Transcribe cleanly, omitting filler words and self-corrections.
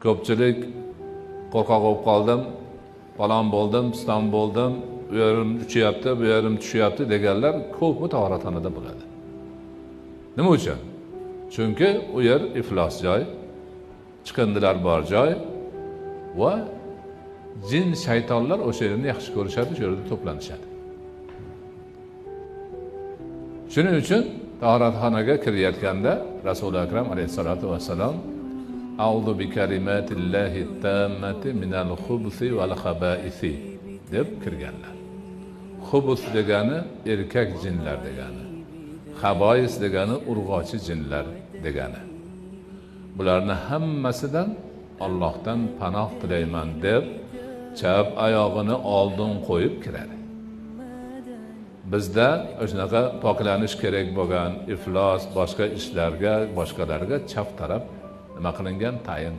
ko'pchilik qo'rqoq bo'lib qoldim, falon bo'ldim, piston bo'ldim, bu yerim uchyapti, bu yerim tushyapti deganlar ko'pmi tahoratxonada bo'ladi. Nima uchun? Chunki u yer iflos joy, chiqindilar bor joy va jin shaytonlar o'sha yerni yaxshi ko'rishadi, shu yerda to'planishadi. Shuning uchun tahoratxonaga kirayotganda Rasululloh akram alayhisolatu vassalom A'udhu bi kalimatillahi tammati minal khubuthi wal khaba'isi deb kirganlar. Khubus degani erkak jinlar degani. Khaba'is degani urg'ochi jinlar degani. Bularni hammasidan Allohdan panoh tilayman deb chap oyog'ini oldin qo'yib kiradi. Bizda o'shanaqa poklanish kerak bo'lgan iflos boshqa ishlarga, boshqalarga chap taraf nima qilingan, tayin